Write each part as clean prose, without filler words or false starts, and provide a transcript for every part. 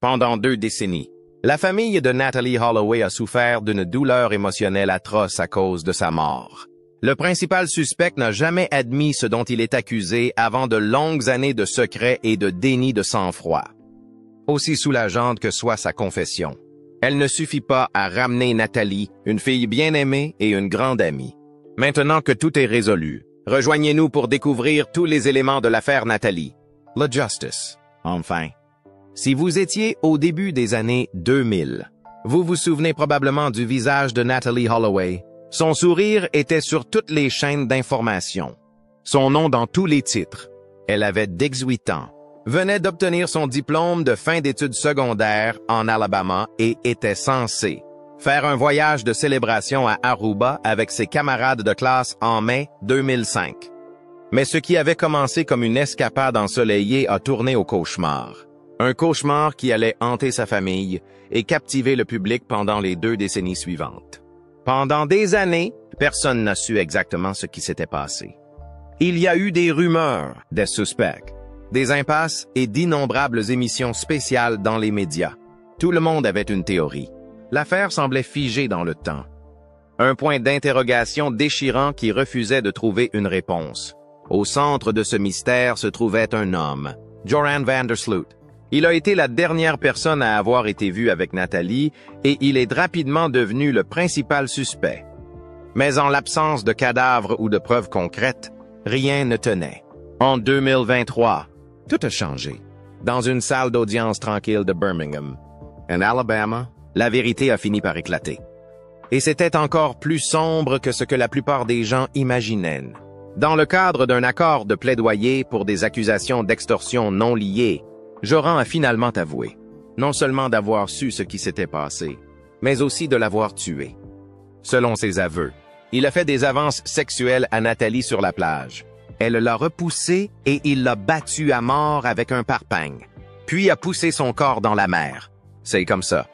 pendant 2 décennies. La famille de Natalee Holloway a souffert d'une douleur émotionnelle atroce à cause de sa mort. Le principal suspect n'a jamais admis ce dont il est accusé avant de longues années de secret et de déni de sang-froid. Aussi soulageante que soit sa confession, elle ne suffit pas à ramener Natalee, une fille bien aimée et une grande amie. Maintenant que tout est résolu, rejoignez-nous pour découvrir tous les éléments de l'affaire Natalee. La justice, enfin. Si vous étiez au début des années 2000, vous vous souvenez probablement du visage de Natalee Holloway. Son sourire était sur toutes les chaînes d'information. Son nom dans tous les titres. Elle avait 18 ans, venait d'obtenir son diplôme de fin d'études secondaires en Alabama et était censée faire un voyage de célébration à Aruba avec ses camarades de classe en mai 2005. Mais ce qui avait commencé comme une escapade ensoleillée a tourné au cauchemar. Un cauchemar qui allait hanter sa famille et captiver le public pendant les 2 décennies suivantes. Pendant des années, personne n'a su exactement ce qui s'était passé. Il y a eu des rumeurs, des suspects, des impasses et d'innombrables émissions spéciales dans les médias. Tout le monde avait une théorie. L'affaire semblait figée dans le temps. Un point d'interrogation déchirant qui refusait de trouver une réponse. Au centre de ce mystère se trouvait un homme, Joran Vandersloot. Il a été la dernière personne à avoir été vue avec Natalee et il est rapidement devenu le principal suspect. Mais en l'absence de cadavres ou de preuves concrètes, rien ne tenait. En 2023, tout a changé. Dans une salle d'audience tranquille de Birmingham, en Alabama, la vérité a fini par éclater. Et c'était encore plus sombre que ce que la plupart des gens imaginaient. Dans le cadre d'un accord de plaidoyer pour des accusations d'extorsion non liées, Joran a finalement avoué, non seulement d'avoir su ce qui s'était passé, mais aussi de l'avoir tué. Selon ses aveux, il a fait des avances sexuelles à Natalee sur la plage. Elle l'a repoussé et il l'a battue à mort avec un parpaing, puis a poussé son corps dans la mer. C'est comme ça.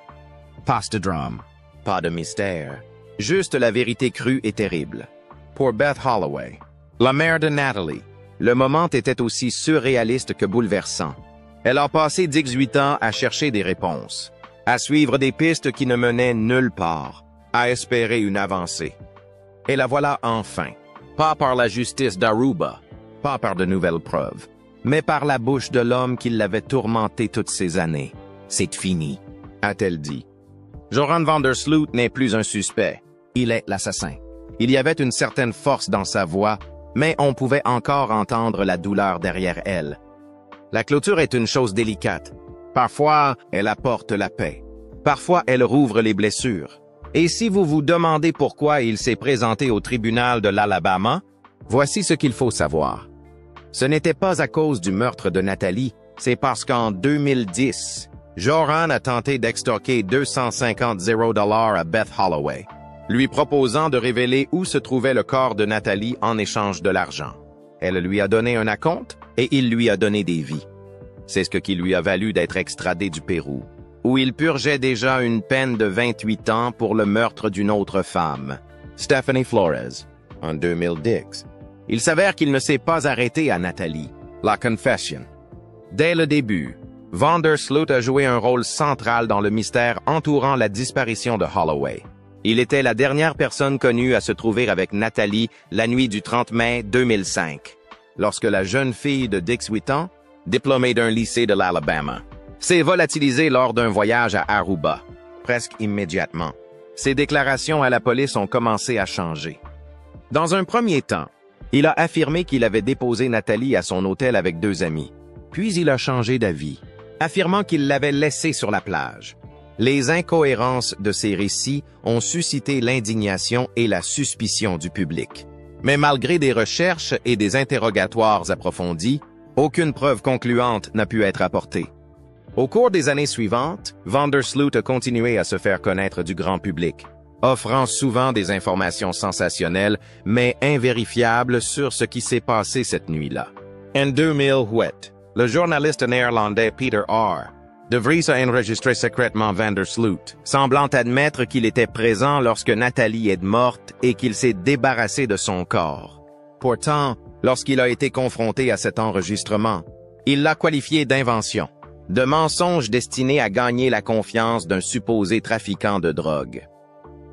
Pas de drame, pas de mystère, juste la vérité crue et terrible. Pour Beth Holloway, la mère de Natalee, le moment était aussi surréaliste que bouleversant. Elle a passé 18 ans à chercher des réponses, à suivre des pistes qui ne menaient nulle part, à espérer une avancée. Et la voilà enfin, pas par la justice d'Aruba, pas par de nouvelles preuves, mais par la bouche de l'homme qui l'avait tourmentée toutes ces années. C'est fini, a-t-elle dit. Joran Vandersloot n'est plus un suspect, il est l'assassin. Il y avait une certaine force dans sa voix, mais on pouvait encore entendre la douleur derrière elle. La clôture est une chose délicate. Parfois, elle apporte la paix. Parfois, elle rouvre les blessures. Et si vous vous demandez pourquoi il s'est présenté au tribunal de l'Alabama, voici ce qu'il faut savoir. Ce n'était pas à cause du meurtre de Natalee, c'est parce qu'en 2010, Joran a tenté d'extorquer $250 à Beth Holloway, lui proposant de révéler où se trouvait le corps de Natalee en échange de l'argent. Elle lui a donné un acompte et il lui a donné des vies. C'est ce qui lui a valu d'être extradé du Pérou, où il purgeait déjà une peine de 28 ans pour le meurtre d'une autre femme, Stephanie Flores, en 2010. Il s'avère qu'il ne s'est pas arrêté à Natalee, la confession. Dès le début, Vandersloot a joué un rôle central dans le mystère entourant la disparition de Holloway. Il était la dernière personne connue à se trouver avec Natalee la nuit du 30 mai 2005, lorsque la jeune fille de 18 ans, diplômée d'un lycée de l'Alabama, s'est volatilisée lors d'un voyage à Aruba, presque immédiatement. Ses déclarations à la police ont commencé à changer. Dans un premier temps, il a affirmé qu'il avait déposé Natalee à son hôtel avec 2 amis. Puis il a changé d'avis, affirmant qu'il l'avait laissée sur la plage. Les incohérences de ces récits ont suscité l'indignation et la suspicion du public. Mais malgré des recherches et des interrogatoires approfondis, aucune preuve concluante n'a pu être apportée. Au cours des années suivantes, Vandersloot a continué à se faire connaître du grand public, offrant souvent des informations sensationnelles mais invérifiables sur ce qui s'est passé cette nuit-là. En 2008, le journaliste néerlandais Peter R. de Vries a enregistré secrètement Vandersloot, semblant admettre qu'il était présent lorsque Natalee est morte et qu'il s'est débarrassé de son corps. Pourtant, lorsqu'il a été confronté à cet enregistrement, il l'a qualifié d'invention, de mensonges destinés à gagner la confiance d'un supposé trafiquant de drogue.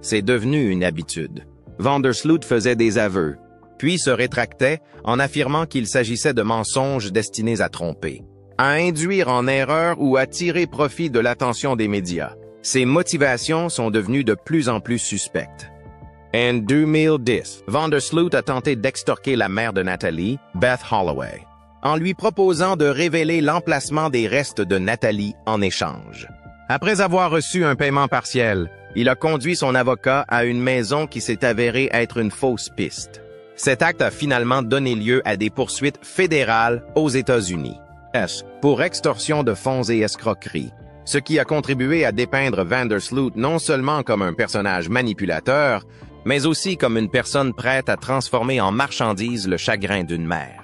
C'est devenu une habitude. Vandersloot faisait des aveux, puis se rétractait en affirmant qu'il s'agissait de mensonges destinés à tromper, à induire en erreur ou à tirer profit de l'attention des médias. Ses motivations sont devenues de plus en plus suspectes. En 2010, Vandersloot a tenté d'extorquer la mère de Natalie, Beth Holloway, en lui proposant de révéler l'emplacement des restes de Natalie en échange. Après avoir reçu un paiement partiel, il a conduit son avocat à une maison qui s'est avérée être une fausse piste. Cet acte a finalement donné lieu à des poursuites fédérales aux États-Unis, pour extorsion de fonds et escroquerie, ce qui a contribué à dépeindre Vandersloot non seulement comme un personnage manipulateur, mais aussi comme une personne prête à transformer en marchandise le chagrin d'une mère.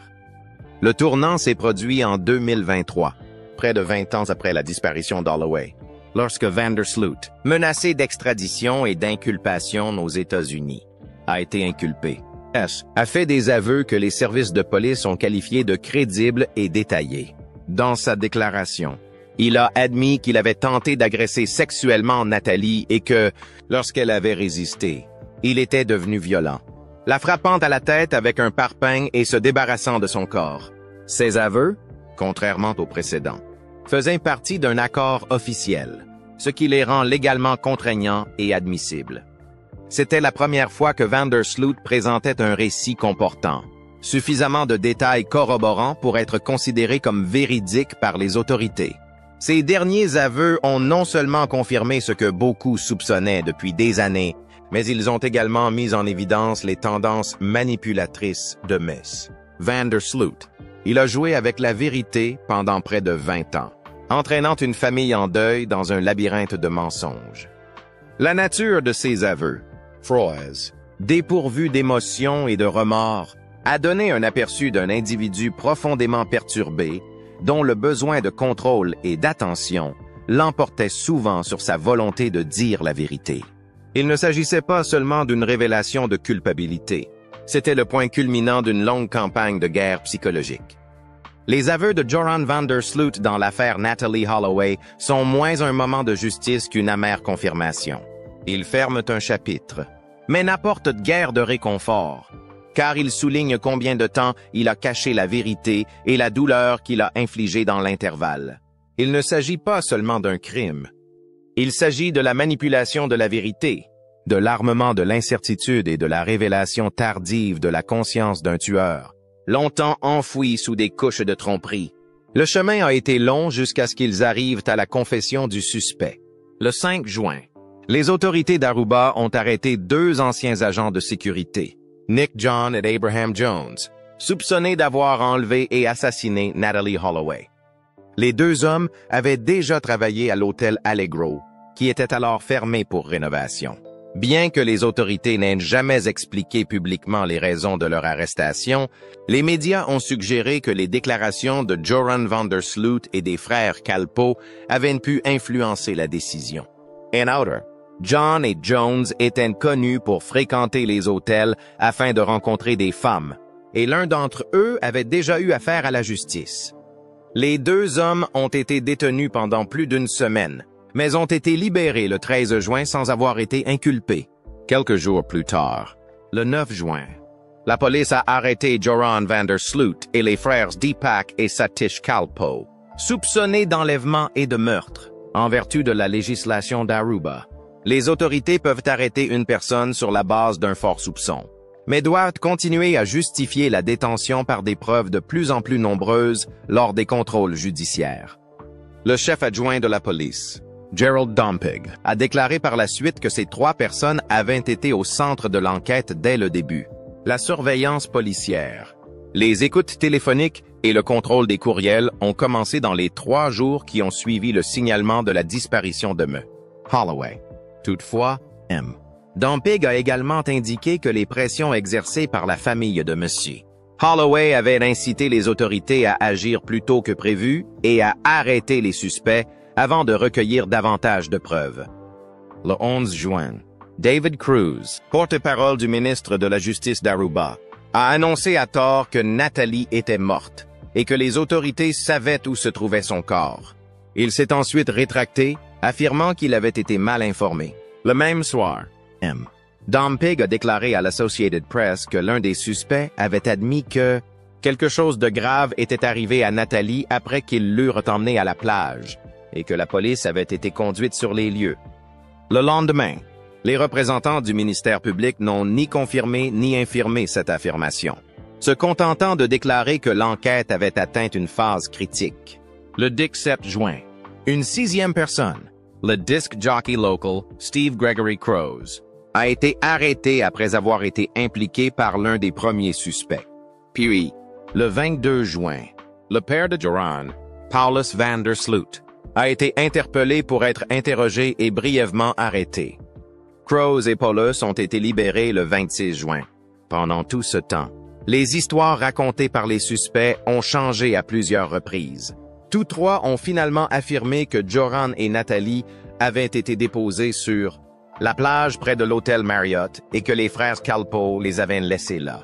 Le tournant s'est produit en 2023, près de 20 ans après la disparition d'Holloway, lorsque Vandersloot, menacé d'extradition et d'inculpation aux États-Unis, a été inculpé. A fait des aveux que les services de police ont qualifiés de crédibles et détaillés. Dans sa déclaration, il a admis qu'il avait tenté d'agresser sexuellement Natalie et que, lorsqu'elle avait résisté, il était devenu violent, la frappant à la tête avec un parpaing et se débarrassant de son corps. Ces aveux, contrairement aux précédents, faisaient partie d'un accord officiel, ce qui les rend légalement contraignants et admissibles. C'était la première fois que Vandersloot présentait un récit comportant suffisamment de détails corroborants pour être considéré comme véridique par les autorités. Ces derniers aveux ont non seulement confirmé ce que beaucoup soupçonnaient depuis des années, mais ils ont également mis en évidence les tendances manipulatrices de Miss Vandersloot. Il a joué avec la vérité pendant près de 20 ans, entraînant une famille en deuil dans un labyrinthe de mensonges. La nature de ces aveux, froise, dépourvue d'émotions et de remords, a donné un aperçu d'un individu profondément perturbé, dont le besoin de contrôle et d'attention l'emportait souvent sur sa volonté de dire la vérité. Il ne s'agissait pas seulement d'une révélation de culpabilité, c'était le point culminant d'une longue campagne de guerre psychologique. Les aveux de Joran Vandersloot dans l'affaire Natalie Holloway sont moins un moment de justice qu'une amère confirmation. Ils ferment un chapitre, mais n'apportent guère de réconfort, car ils soulignent combien de temps il a caché la vérité et la douleur qu'il a infligée dans l'intervalle. Il ne s'agit pas seulement d'un crime. Il s'agit de la manipulation de la vérité, de l'armement de l'incertitude et de la révélation tardive de la conscience d'un tueur, longtemps enfoui sous des couches de tromperie. Le chemin a été long jusqu'à ce qu'ils arrivent à la confession du suspect. Le 5 juin, les autorités d'Aruba ont arrêté 2 anciens agents de sécurité, Nick John et Abraham Jones, soupçonnés d'avoir enlevé et assassiné Natalie Holloway. Les 2 hommes avaient déjà travaillé à l'hôtel Allegro, qui était alors fermé pour rénovation. Bien que les autorités n'aient jamais expliqué publiquement les raisons de leur arrestation, les médias ont suggéré que les déclarations de Joran Vandersloot et des frères Kalpoe avaient pu influencer la décision. En outre, John et Jones étaient connus pour fréquenter les hôtels afin de rencontrer des femmes, et l'un d'entre eux avait déjà eu affaire à la justice. Les 2 hommes ont été détenus pendant plus d'1 semaine, mais ont été libérés le 13 juin sans avoir été inculpés. Quelques jours plus tard, le 9 juin, la police a arrêté Joran Vandersloot et les frères Deepak et Satish Kalpoe, soupçonnés d'enlèvement et de meurtre. En vertu de la législation d'Aruba, les autorités peuvent arrêter une personne sur la base d'un fort soupçon, mais doivent continuer à justifier la détention par des preuves de plus en plus nombreuses lors des contrôles judiciaires. Le chef adjoint de la police, Gerald Dompig, a déclaré par la suite que ces 3 personnes avaient été au centre de l'enquête dès le début. La surveillance policière, les écoutes téléphoniques et le contrôle des courriels ont commencé dans les 3 jours qui ont suivi le signalement de la disparition de M. Holloway. Toutefois, M. Dompig a également indiqué que les pressions exercées par la famille de M. Holloway avaient incité les autorités à agir plus tôt que prévu et à arrêter les suspects avant de recueillir davantage de preuves. Le 11 juin, David Cruz, porte-parole du ministre de la Justice d'Aruba, a annoncé à tort que Natalie était morte et que les autorités savaient où se trouvait son corps. Il s'est ensuite rétracté, affirmant qu'il avait été mal informé. Le même soir, Dom Pig a déclaré à l'Associated Press que l'un des suspects avait admis que quelque chose de grave était arrivé à Natalie après qu'ils l'eurent emmenée à la plage et que la police avait été conduite sur les lieux. Le lendemain, les représentants du ministère public n'ont ni confirmé ni infirmé cette affirmation, se contentant de déclarer que l'enquête avait atteint une phase critique. Le 17 juin, une sixième personne, le disc jockey local Steve Gregory Crows, a été arrêté après avoir été impliqué par l'un des premiers suspects. Puis, le 22 juin, le père de Joran, Paulus van der Sloot, a été interpellé pour être interrogé et brièvement arrêté. Crows et Paulus ont été libérés le 26 juin. Pendant tout ce temps, les histoires racontées par les suspects ont changé à plusieurs reprises. Tous trois ont finalement affirmé que Joran et Natalie avaient été déposés sur la plage près de l'hôtel Marriott et que les frères Kalpoe les avaient laissés là.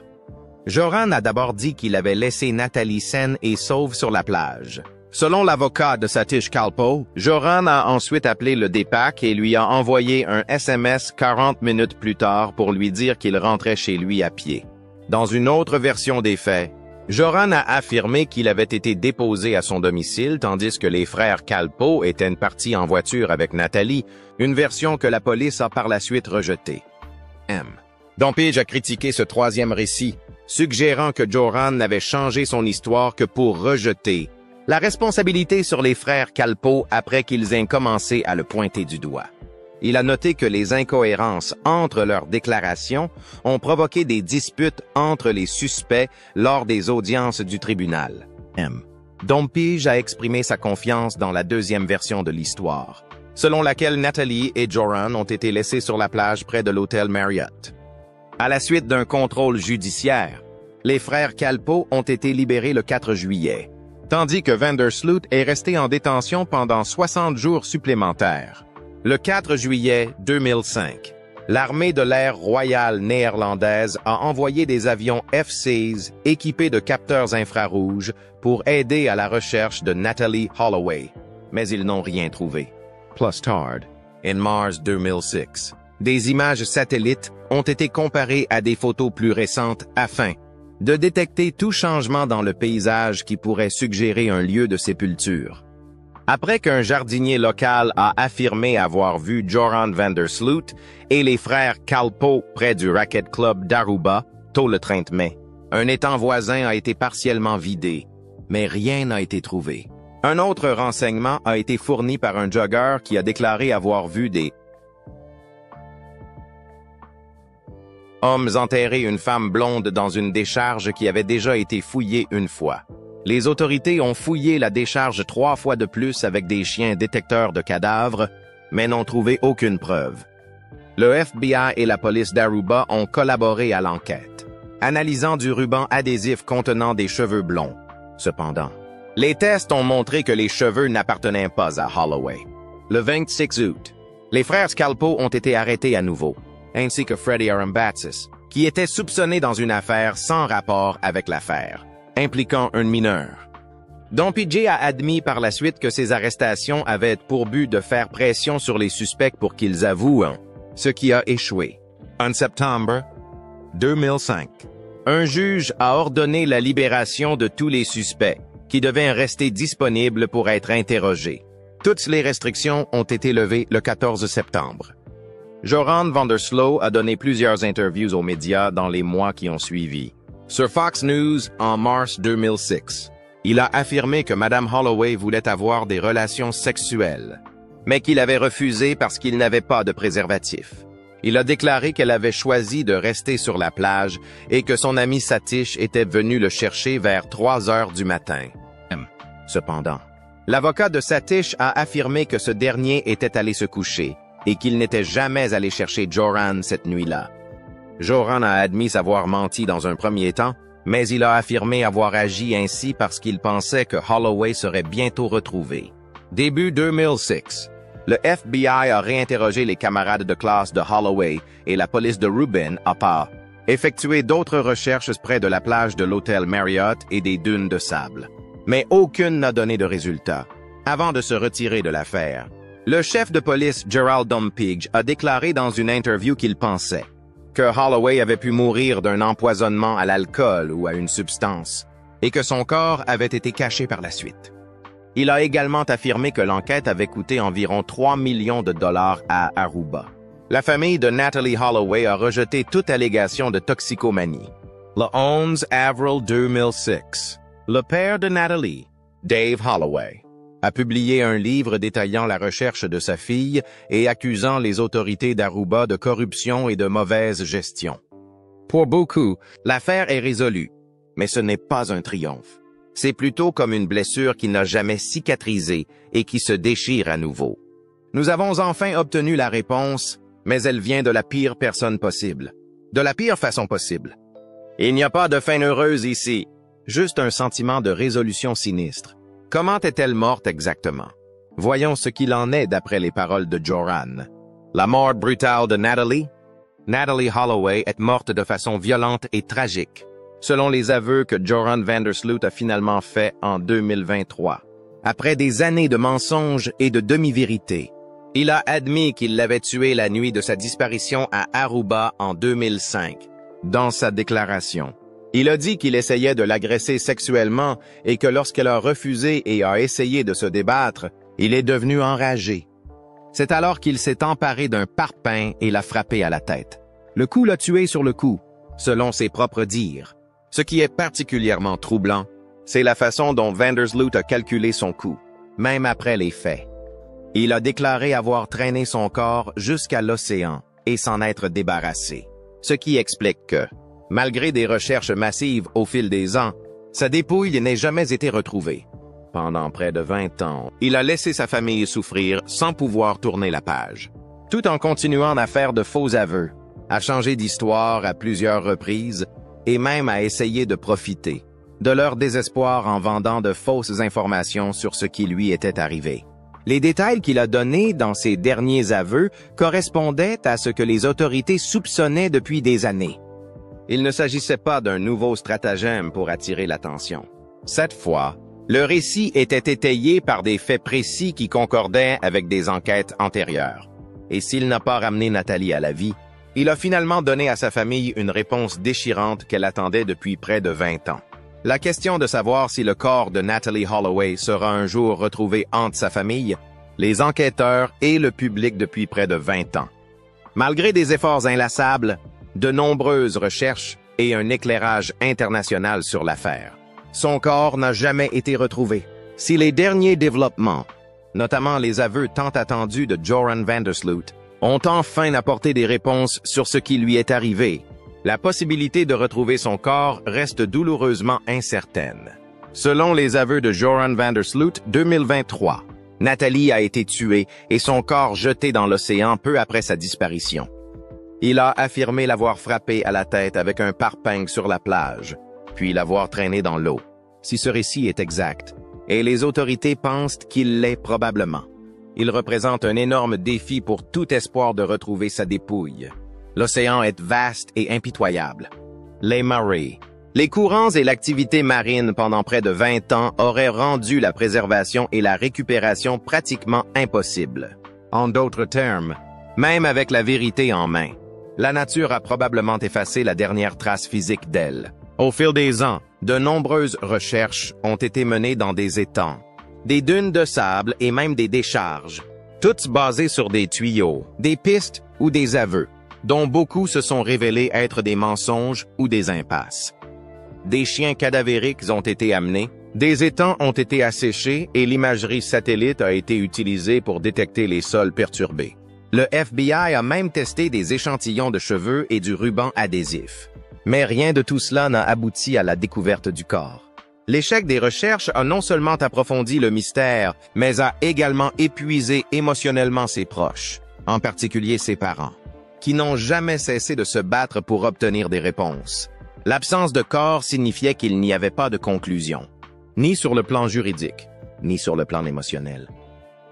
Joran a d'abord dit qu'il avait laissé Natalie saine et sauve sur la plage. Selon l'avocat de Satish Kalpoe, Joran a ensuite appelé le DPAC et lui a envoyé un SMS 40 minutes plus tard pour lui dire qu'il rentrait chez lui à pied. Dans une autre version des faits, Joran a affirmé qu'il avait été déposé à son domicile tandis que les frères Kalpoe étaient partis en voiture avec Natalie, une version que la police a par la suite rejetée. Dom Pig a critiqué ce troisième récit, suggérant que Joran n'avait changé son histoire que pour rejeter la responsabilité sur les frères Kalpoe après qu'ils aient commencé à le pointer du doigt. Il a noté que les incohérences entre leurs déclarations ont provoqué des disputes entre les suspects lors des audiences du tribunal. Dom Pig a exprimé sa confiance dans la deuxième version de l'histoire, selon laquelle Natalie et Joran ont été laissés sur la plage près de l'hôtel Marriott. À la suite d'un contrôle judiciaire, les frères Kalpoe ont été libérés le 4 juillet, tandis que van der Sloot est resté en détention pendant 60 jours supplémentaires. Le 4 juillet 2005, l'armée de l'air royale néerlandaise a envoyé des avions F-16 équipés de capteurs infrarouges pour aider à la recherche de Natalie Holloway, mais ils n'ont rien trouvé. Plus tard, en mars 2006, des images satellites ont été comparées à des photos plus récentes afin de détecter tout changement dans le paysage qui pourrait suggérer un lieu de sépulture. Après qu'un jardinier local a affirmé avoir vu Joran van der Sloot et les frères Kalpoe près du Racquet Club d'Aruba tôt le 30 mai, un étang voisin a été partiellement vidé, mais rien n'a été trouvé. Un autre renseignement a été fourni par un jogger qui a déclaré avoir vu des hommes enterrer une femme blonde dans une décharge qui avait déjà été fouillée une fois. Les autorités ont fouillé la décharge 3 fois de plus avec des chiens détecteurs de cadavres, mais n'ont trouvé aucune preuve. Le FBI et la police d'Aruba ont collaboré à l'enquête, analysant du ruban adhésif contenant des cheveux blonds. Cependant, les tests ont montré que les cheveux n'appartenaient pas à Holloway. Le 26 août, les frères Kalpoe ont été arrêtés à nouveau, ainsi que Freddie Arambatsis, qui était soupçonné dans une affaire sans rapport avec l'affaire, impliquant un mineur. Dom Pig a admis par la suite que ces arrestations avaient pour but de faire pression sur les suspects pour qu'ils avouent, ce qui a échoué. En septembre 2005, un juge a ordonné la libération de tous les suspects, qui devaient rester disponibles pour être interrogés. Toutes les restrictions ont été levées le 14 septembre. Joran van der Sloot a donné plusieurs interviews aux médias dans les mois qui ont suivi. Sur Fox News, en mars 2006, il a affirmé que Mme Holloway voulait avoir des relations sexuelles, mais qu'il avait refusé parce qu'il n'avait pas de préservatif. Il a déclaré qu'elle avait choisi de rester sur la plage et que son ami Satish était venu le chercher vers 3 heures du matin. Cependant, l'avocat de Satish a affirmé que ce dernier était allé se coucher et qu'il n'était jamais allé chercher Joran cette nuit-là. Joran a admis avoir menti dans un premier temps, mais il a affirmé avoir agi ainsi parce qu'il pensait que Holloway serait bientôt retrouvé. Début 2006, le FBI a réinterrogé les camarades de classe de Holloway et la police de Rubin a effectué d'autres recherches près de la plage de l'hôtel Marriott et des dunes de sable. Mais aucune n'a donné de résultat, avant de se retirer de l'affaire. Le chef de police Gerald Dompige a déclaré dans une interview qu'il pensait que Holloway avait pu mourir d'un empoisonnement à l'alcool ou à une substance, et que son corps avait été caché par la suite. Il a également affirmé que l'enquête avait coûté environ 3 millions de dollars à Aruba. La famille de Natalee Holloway a rejeté toute allégation de toxicomanie. Le 11 avril 2006, le père de Natalee, Dave Holloway, a publié un livre détaillant la recherche de sa fille et accusant les autorités d'Aruba de corruption et de mauvaise gestion. Pour beaucoup, l'affaire est résolue, mais ce n'est pas un triomphe. C'est plutôt comme une blessure qui n'a jamais cicatrisé et qui se déchire à nouveau. Nous avons enfin obtenu la réponse, mais elle vient de la pire personne possible. De la pire façon possible. Il n'y a pas de fin heureuse ici, juste un sentiment de résolution sinistre. Comment est-elle morte exactement? Voyons ce qu'il en est d'après les paroles de Joran. La mort brutale de Natalee? Natalee Holloway est morte de façon violente et tragique, selon les aveux que Joran Vandersloot a finalement fait en 2023. Après des années de mensonges et de demi-vérités, il a admis qu'il l'avait tuée la nuit de sa disparition à Aruba en 2005. Dans sa déclaration, il a dit qu'il essayait de l'agresser sexuellement et que lorsqu'elle a refusé et a essayé de se débattre, il est devenu enragé. C'est alors qu'il s'est emparé d'un parpaing et l'a frappé à la tête. Le coup l'a tué sur le coup, selon ses propres dires. Ce qui est particulièrement troublant, c'est la façon dont Vandersloot a calculé son coup, même après les faits. Il a déclaré avoir traîné son corps jusqu'à l'océan et s'en être débarrassé, ce qui explique que, malgré des recherches massives au fil des ans, sa dépouille n'a jamais été retrouvée. Pendant près de 20 ans, il a laissé sa famille souffrir sans pouvoir tourner la page, tout en continuant à faire de faux aveux, à changer d'histoire à plusieurs reprises et même à essayer de profiter de leur désespoir en vendant de fausses informations sur ce qui lui était arrivé. Les détails qu'il a donnés dans ses derniers aveux correspondaient à ce que les autorités soupçonnaient depuis des années. Il ne s'agissait pas d'un nouveau stratagème pour attirer l'attention. Cette fois, le récit était étayé par des faits précis qui concordaient avec des enquêtes antérieures. Et s'il n'a pas ramené Natalee à la vie, il a finalement donné à sa famille une réponse déchirante qu'elle attendait depuis près de 20 ans. La question de savoir si le corps de Natalee Holloway sera un jour retrouvé hante sa famille, les enquêteurs et le public depuis près de 20 ans. Malgré des efforts inlassables, de nombreuses recherches et un éclairage international sur l'affaire, son corps n'a jamais été retrouvé. Si les derniers développements, notamment les aveux tant attendus de Joran Vandersloot, ont enfin apporté des réponses sur ce qui lui est arrivé, la possibilité de retrouver son corps reste douloureusement incertaine. Selon les aveux de Joran Vandersloot, 2023, Natalee a été tuée et son corps jeté dans l'océan peu après sa disparition. Il a affirmé l'avoir frappé à la tête avec un parpaing sur la plage, puis l'avoir traîné dans l'eau, si ce récit est exact, et les autorités pensent qu'il l'est probablement. Il représente un énorme défi pour tout espoir de retrouver sa dépouille. L'océan est vaste et impitoyable. Les marées, les courants et l'activité marine pendant près de 20 ans auraient rendu la préservation et la récupération pratiquement impossibles. En d'autres termes, même avec la vérité en main, la nature a probablement effacé la dernière trace physique d'elle. Au fil des ans, de nombreuses recherches ont été menées dans des étangs, des dunes de sable et même des décharges, toutes basées sur des tuyaux, des pistes ou des aveux, dont beaucoup se sont révélés être des mensonges ou des impasses. Des chiens cadavériques ont été amenés, des étangs ont été asséchés et l'imagerie satellite a été utilisée pour détecter les sols perturbés. Le FBI a même testé des échantillons de cheveux et du ruban adhésif. Mais rien de tout cela n'a abouti à la découverte du corps. L'échec des recherches a non seulement approfondi le mystère, mais a également épuisé émotionnellement ses proches, en particulier ses parents, qui n'ont jamais cessé de se battre pour obtenir des réponses. L'absence de corps signifiait qu'il n'y avait pas de conclusion, ni sur le plan juridique, ni sur le plan émotionnel.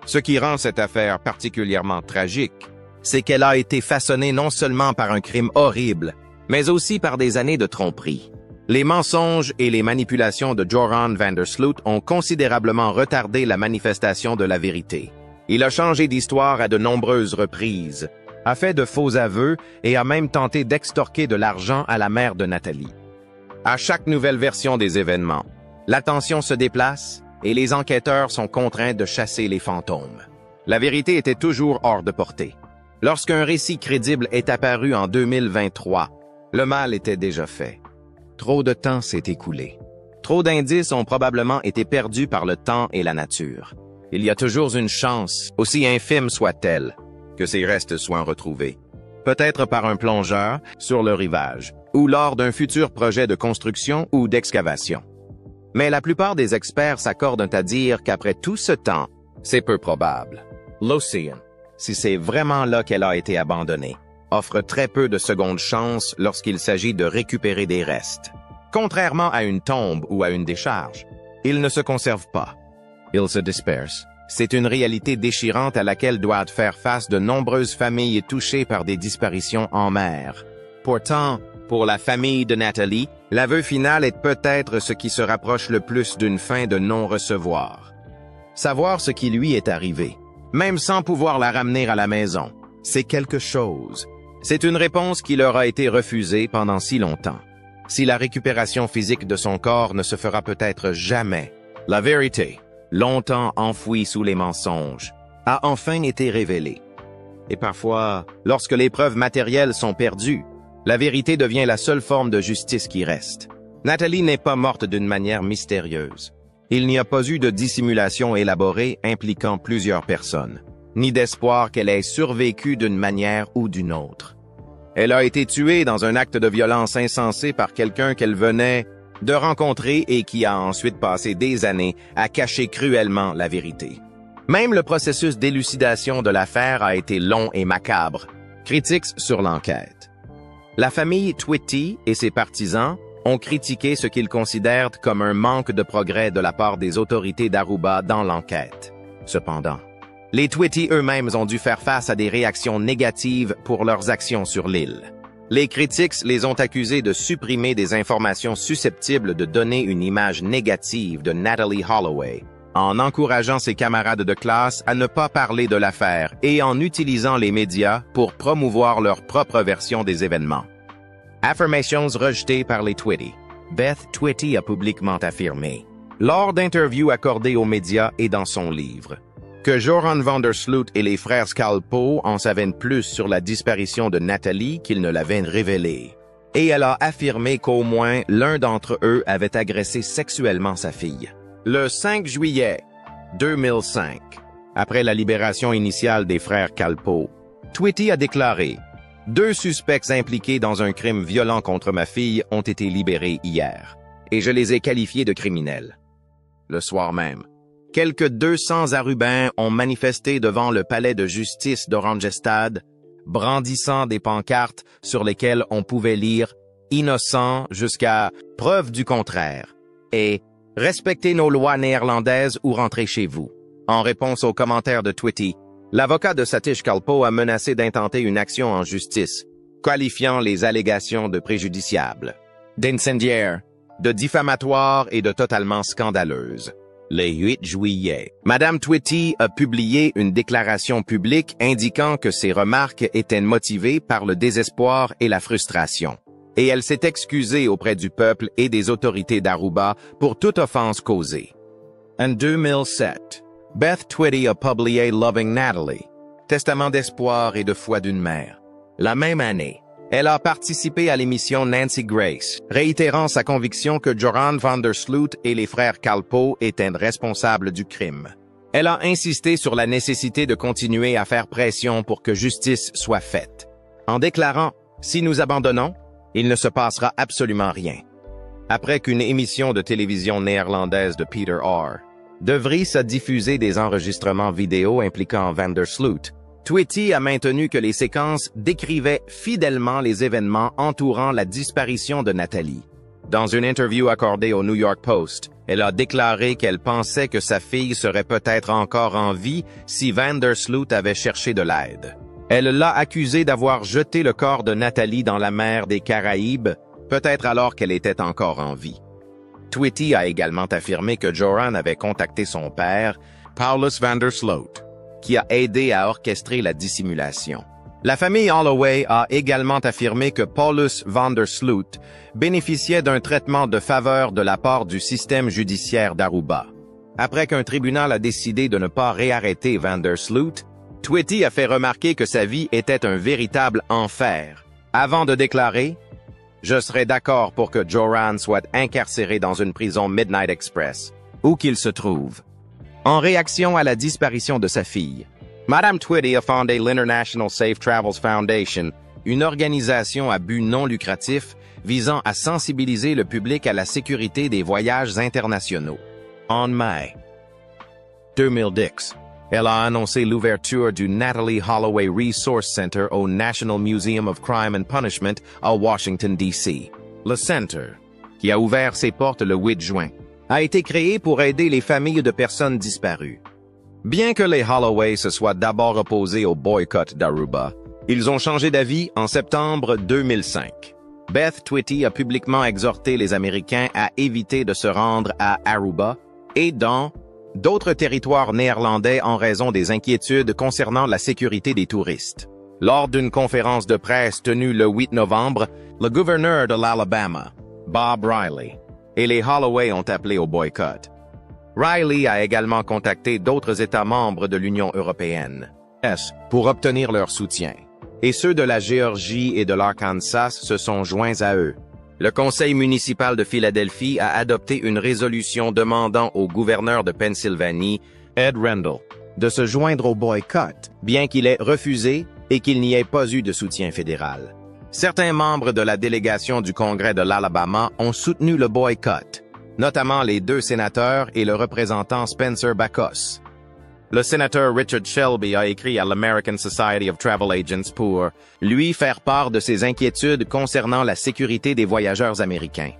Ce qui rend cette affaire particulièrement tragique, c'est qu'elle a été façonnée non seulement par un crime horrible, mais aussi par des années de tromperie. Les mensonges et les manipulations de Joran van der Sloot ont considérablement retardé la manifestation de la vérité. Il a changé d'histoire à de nombreuses reprises, a fait de faux aveux et a même tenté d'extorquer de l'argent à la mère de Natalie. À chaque nouvelle version des événements, l'attention se déplace et les enquêteurs sont contraints de chasser les fantômes. La vérité était toujours hors de portée. Lorsqu'un récit crédible est apparu en 2023, le mal était déjà fait. Trop de temps s'est écoulé. Trop d'indices ont probablement été perdus par le temps et la nature. Il y a toujours une chance, aussi infime soit-elle, que ces restes soient retrouvés. Peut-être par un plongeur sur le rivage, ou lors d'un futur projet de construction ou d'excavation. Mais la plupart des experts s'accordent à dire qu'après tout ce temps, c'est peu probable. L'océan, si c'est vraiment là qu'elle a été abandonnée, offre très peu de secondes chances lorsqu'il s'agit de récupérer des restes. Contrairement à une tombe ou à une décharge, ils ne se conservent pas. Ils se dispersent. C'est une réalité déchirante à laquelle doivent faire face de nombreuses familles touchées par des disparitions en mer. Pourtant, pour la famille de Natalie, l'aveu final est peut-être ce qui se rapproche le plus d'une fin de non-recevoir. Savoir ce qui lui est arrivé, même sans pouvoir la ramener à la maison, c'est quelque chose. C'est une réponse qui leur a été refusée pendant si longtemps. Si la récupération physique de son corps ne se fera peut-être jamais, la vérité, longtemps enfouie sous les mensonges, a enfin été révélée. Et parfois, lorsque les preuves matérielles sont perdues, la vérité devient la seule forme de justice qui reste. Natalie n'est pas morte d'une manière mystérieuse. Il n'y a pas eu de dissimulation élaborée impliquant plusieurs personnes, ni d'espoir qu'elle ait survécu d'une manière ou d'une autre. Elle a été tuée dans un acte de violence insensé par quelqu'un qu'elle venait de rencontrer et qui a ensuite passé des années à cacher cruellement la vérité. Même le processus d'élucidation de l'affaire a été long et macabre. Critiques sur l'enquête. La famille Twitty et ses partisans ont critiqué ce qu'ils considèrent comme un manque de progrès de la part des autorités d'Aruba dans l'enquête. Cependant, les Twitty eux-mêmes ont dû faire face à des réactions négatives pour leurs actions sur l'île. Les critiques les ont accusés de supprimer des informations susceptibles de donner une image négative de Natalie Holloway, en encourageant ses camarades de classe à ne pas parler de l'affaire et en utilisant les médias pour promouvoir leur propre version des événements. Affirmations rejetées par les Twitty. Beth Twitty a publiquement affirmé, lors d'interviews accordées aux médias et dans son livre, que Joran van der Sloot et les frères Skalpö en savaient plus sur la disparition de Natalie qu'ils ne l'avaient révélé. Et elle a affirmé qu'au moins l'un d'entre eux avait agressé sexuellement sa fille. Le 5 juillet 2005, après la libération initiale des frères Skalpö, Twitty a déclaré « 2 suspects impliqués dans un crime violent contre ma fille ont été libérés hier, et je les ai qualifiés de criminels. » Le soir même, quelques 200 Arubains ont manifesté devant le palais de justice d'Oranjestad, brandissant des pancartes sur lesquelles on pouvait lire « Innocent jusqu'à preuve du contraire » et « Respectez nos lois néerlandaises ou rentrez chez vous ». En réponse aux commentaires de Twitty, l'avocat de Satish Skalpö a menacé d'intenter une action en justice, qualifiant les allégations de préjudiciables, d'incendiaires, de diffamatoires et de totalement scandaleuses. Le 8 juillet, Madame Twitty a publié une déclaration publique indiquant que ses remarques étaient motivées par le désespoir et la frustration. Et elle s'est excusée auprès du peuple et des autorités d'Aruba pour toute offense causée. En 2007, Beth Twitty a publié Loving Natalie, testament d'espoir et de foi d'une mère. La même année, elle a participé à l'émission Nancy Grace, réitérant sa conviction que Joran van der Sloot et les frères Skalpö étaient responsables du crime. Elle a insisté sur la nécessité de continuer à faire pression pour que justice soit faite, en déclarant « Si nous abandonnons, il ne se passera absolument rien ». Après qu'une émission de télévision néerlandaise de Peter R. de Vries a diffusé des enregistrements vidéo impliquant van der Sloot, Twitty a maintenu que les séquences décrivaient fidèlement les événements entourant la disparition de Natalie. Dans une interview accordée au New York Post, elle a déclaré qu'elle pensait que sa fille serait peut-être encore en vie si van der Sloot avait cherché de l'aide. Elle l'a accusé d'avoir jeté le corps de Natalie dans la mer des Caraïbes peut-être alors qu'elle était encore en vie. Tweety a également affirmé que Joran avait contacté son père, Paulus van der Sloot, qui a aidé à orchestrer la dissimulation. La famille Holloway a également affirmé que Paulus van der Sloot bénéficiait d'un traitement de faveur de la part du système judiciaire d'Aruba. Après qu'un tribunal a décidé de ne pas réarrêter van der Sloot, Tweety a fait remarquer que sa vie était un véritable enfer, avant de déclarer « Je serais d'accord pour que Joran soit incarcéré dans une prison Midnight Express, où qu'il se trouve. » En réaction à la disparition de sa fille, Madame Tweety a fondé l'International Safe Travels Foundation, une organisation à but non lucratif visant à sensibiliser le public à la sécurité des voyages internationaux. En mai 2010, elle a annoncé l'ouverture du Natalee Holloway Resource Center au National Museum of Crime and Punishment à Washington, D.C. Le Center, qui a ouvert ses portes le 8 juin, a été créé pour aider les familles de personnes disparues. Bien que les Holloway se soient d'abord opposés au boycott d'Aruba, ils ont changé d'avis en septembre 2005. Beth Tweety a publiquement exhorté les Américains à éviter de se rendre à Aruba et dans d'autres territoires néerlandais en raison des inquiétudes concernant la sécurité des touristes. Lors d'une conférence de presse tenue le 8 novembre, le gouverneur de l'Alabama, Bob Riley, et les Holloway ont appelé au boycott. Riley a également contacté d'autres États membres de l'Union européenne pour obtenir leur soutien, et ceux de la Géorgie et de l'Arkansas se sont joints à eux. Le conseil municipal de Philadelphie a adopté une résolution demandant au gouverneur de Pennsylvanie, Ed Rendell, de se joindre au boycott, bien qu'il ait refusé et qu'il n'y ait pas eu de soutien fédéral. Certains membres de la délégation du Congrès de l'Alabama ont soutenu le boycott, notamment les 2 sénateurs et le représentant Spencer Backus. Le sénateur Richard Shelby a écrit à l'American Society of Travel Agents pour lui faire part de ses inquiétudes concernant la sécurité des voyageurs américains.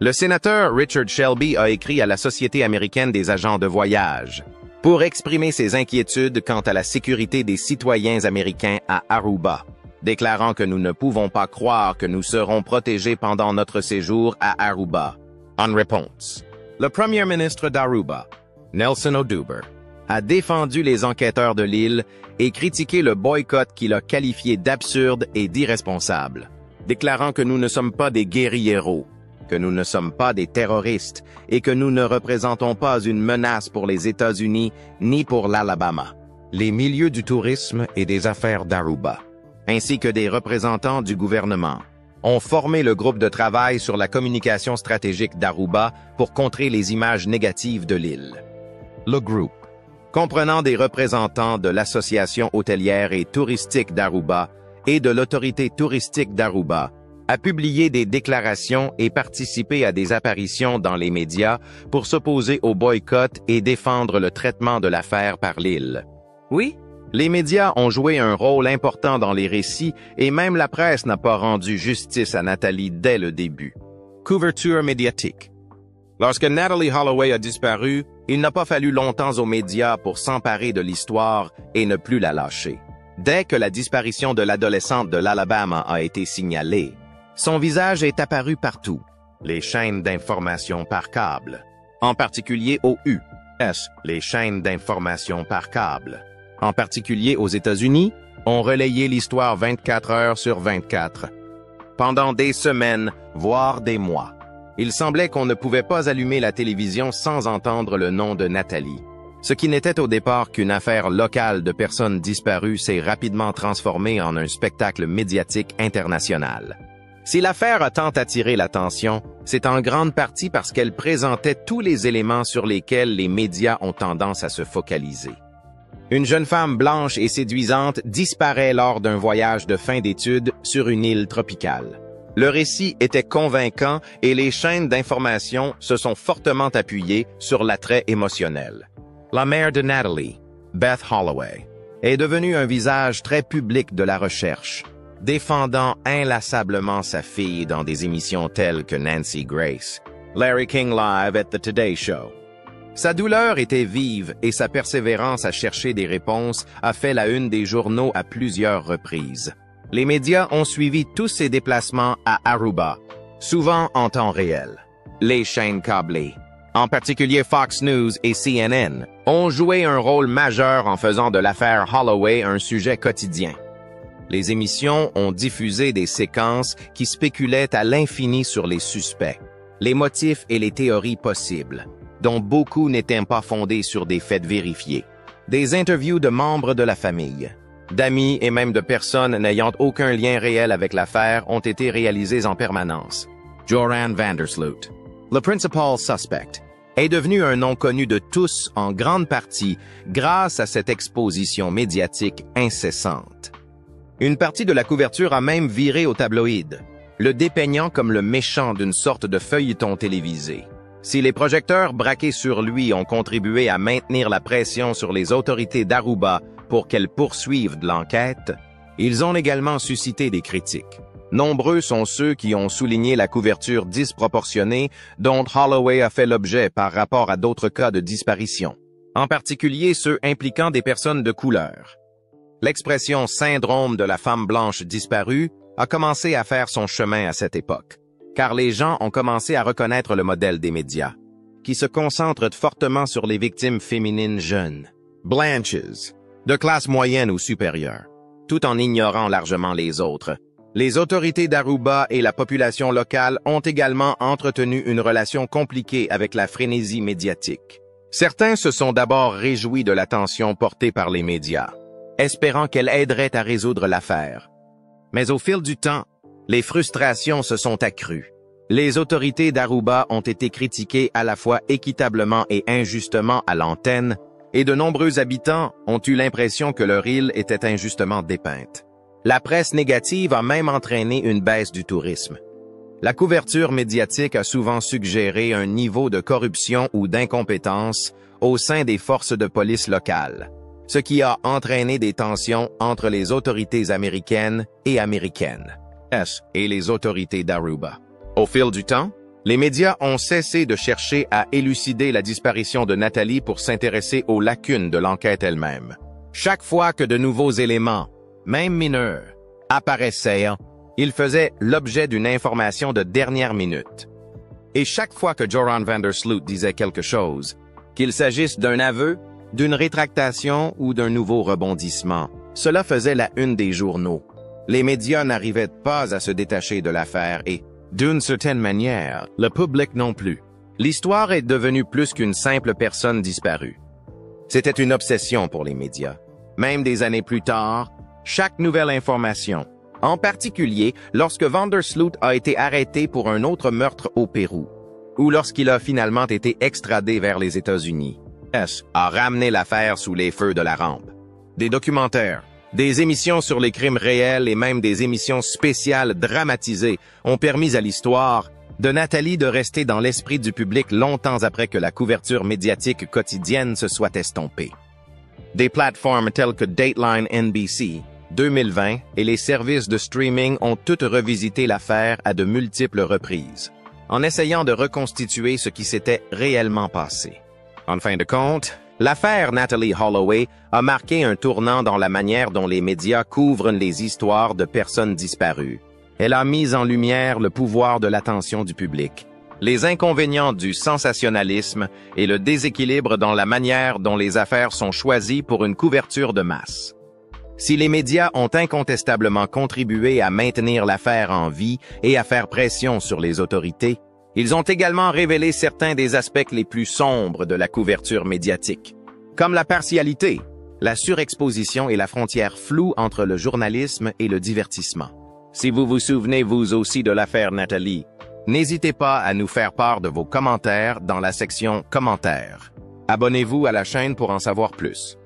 Le sénateur Richard Shelby a écrit à la Société américaine des agents de voyage pour exprimer ses inquiétudes quant à la sécurité des citoyens américains à Aruba, déclarant que nous ne pouvons pas croire que nous serons protégés pendant notre séjour à Aruba. En réponse, le premier ministre d'Aruba, Nelson Oduber, a défendu les enquêteurs de l'île et critiqué le boycott qu'il a qualifié d'absurde et d'irresponsable, déclarant que nous ne sommes pas des guérilleros, que nous ne sommes pas des terroristes et que nous ne représentons pas une menace pour les États-Unis ni pour l'Alabama, les milieux du tourisme et des affaires d'Aruba, ainsi que des représentants du gouvernement, ont formé le groupe de travail sur la communication stratégique d'Aruba pour contrer les images négatives de l'île. Le groupe, comprenant des représentants de l'Association hôtelière et touristique d'Aruba et de l'Autorité touristique d'Aruba, a publié des déclarations et participé à des apparitions dans les médias pour s'opposer au boycott et défendre le traitement de l'affaire par l'île. Oui, les médias ont joué un rôle important dans les récits et même la presse n'a pas rendu justice à Natalee dès le début. Couverture médiatique. Lorsque Natalee Holloway a disparu, il n'a pas fallu longtemps aux médias pour s'emparer de l'histoire et ne plus la lâcher. Dès que la disparition de l'adolescente de l'Alabama a été signalée, son visage est apparu partout, les chaînes d'information par câble, en particulier aux US, les chaînes d'information par câble, en particulier aux États-Unis, ont relayé l'histoire 24 heures sur 24, pendant des semaines, voire des mois. Il semblait qu'on ne pouvait pas allumer la télévision sans entendre le nom de Natalee. Ce qui n'était au départ qu'une affaire locale de personnes disparues s'est rapidement transformé en un spectacle médiatique international. Si l'affaire a tant attiré l'attention, c'est en grande partie parce qu'elle présentait tous les éléments sur lesquels les médias ont tendance à se focaliser. Une jeune femme blanche et séduisante disparaît lors d'un voyage de fin d'études sur une île tropicale. Le récit était convaincant et les chaînes d'information se sont fortement appuyées sur l'attrait émotionnel. La mère de Natalee, Beth Holloway, est devenue un visage très public de la recherche, défendant inlassablement sa fille dans des émissions telles que Nancy Grace, Larry King Live et The Today Show. Sa douleur était vive et sa persévérance à chercher des réponses a fait la une des journaux à plusieurs reprises. Les médias ont suivi tous ses déplacements à Aruba, souvent en temps réel. Les chaînes câblées, en particulier Fox News et CNN, ont joué un rôle majeur en faisant de l'affaire Holloway un sujet quotidien. Les émissions ont diffusé des séquences qui spéculaient à l'infini sur les suspects, les motifs et les théories possibles, dont beaucoup n'étaient pas fondés sur des faits vérifiés. Des interviews de membres de la famille, d'amis et même de personnes n'ayant aucun lien réel avec l'affaire ont été réalisées en permanence. Joran Vandersloot, le principal suspect, est devenu un nom connu de tous en grande partie grâce à cette exposition médiatique incessante. Une partie de la couverture a même viré au tabloïd, le dépeignant comme le méchant d'une sorte de feuilleton télévisé. Si les projecteurs braqués sur lui ont contribué à maintenir la pression sur les autorités d'Aruba pour qu'elles poursuivent de l'enquête, ils ont également suscité des critiques. Nombreux sont ceux qui ont souligné la couverture disproportionnée dont Holloway a fait l'objet par rapport à d'autres cas de disparition, en particulier ceux impliquant des personnes de couleur. L'expression « syndrome de la femme blanche disparue » a commencé à faire son chemin à cette époque, car les gens ont commencé à reconnaître le modèle des médias, qui se concentrent fortement sur les victimes féminines jeunes, blanches, de classe moyenne ou supérieure, tout en ignorant largement les autres. Les autorités d'Aruba et la population locale ont également entretenu une relation compliquée avec la frénésie médiatique. Certains se sont d'abord réjouis de l'attention portée par les médias, espérant qu'elle aiderait à résoudre l'affaire. Mais au fil du temps, les frustrations se sont accrues. Les autorités d'Aruba ont été critiquées à la fois équitablement et injustement à l'antenne, et de nombreux habitants ont eu l'impression que leur île était injustement dépeinte. La presse négative a même entraîné une baisse du tourisme. La couverture médiatique a souvent suggéré un niveau de corruption ou d'incompétence au sein des forces de police locales, ce qui a entraîné des tensions entre les autorités américaines et les autorités d'Aruba. Au fil du temps, les médias ont cessé de chercher à élucider la disparition de Natalie pour s'intéresser aux lacunes de l'enquête elle-même. Chaque fois que de nouveaux éléments, même mineurs, apparaissaient, ils faisaient l'objet d'une information de dernière minute. Et chaque fois que Joran Vandersloot disait quelque chose, qu'il s'agisse d'un aveu, d'une rétractation ou d'un nouveau rebondissement, cela faisait la une des journaux. Les médias n'arrivaient pas à se détacher de l'affaire et, d'une certaine manière, le public non plus. L'histoire est devenue plus qu'une simple personne disparue. C'était une obsession pour les médias. Même des années plus tard, chaque nouvelle information, en particulier lorsque Vandersloot a été arrêté pour un autre meurtre au Pérou, ou lorsqu'il a finalement été extradé vers les États-Unis, a ramené l'affaire sous les feux de la rampe. Des documentaires, des émissions sur les crimes réels et même des émissions spéciales dramatisées ont permis à l'histoire de Natalie de rester dans l'esprit du public longtemps après que la couverture médiatique quotidienne se soit estompée. Des plateformes telles que Dateline NBC, 2020 et les services de streaming ont toutes revisité l'affaire à de multiples reprises, en essayant de reconstituer ce qui s'était réellement passé. En fin de compte, l'affaire Natalie Holloway a marqué un tournant dans la manière dont les médias couvrent les histoires de personnes disparues. Elle a mis en lumière le pouvoir de l'attention du public, les inconvénients du sensationnalisme et le déséquilibre dans la manière dont les affaires sont choisies pour une couverture de masse. Si les médias ont incontestablement contribué à maintenir l'affaire en vie et à faire pression sur les autorités, ils ont également révélé certains des aspects les plus sombres de la couverture médiatique, comme la partialité, la surexposition et la frontière floue entre le journalisme et le divertissement. Si vous vous souvenez vous aussi de l'affaire Natalie, n'hésitez pas à nous faire part de vos commentaires dans la section commentaires. Abonnez-vous à la chaîne pour en savoir plus.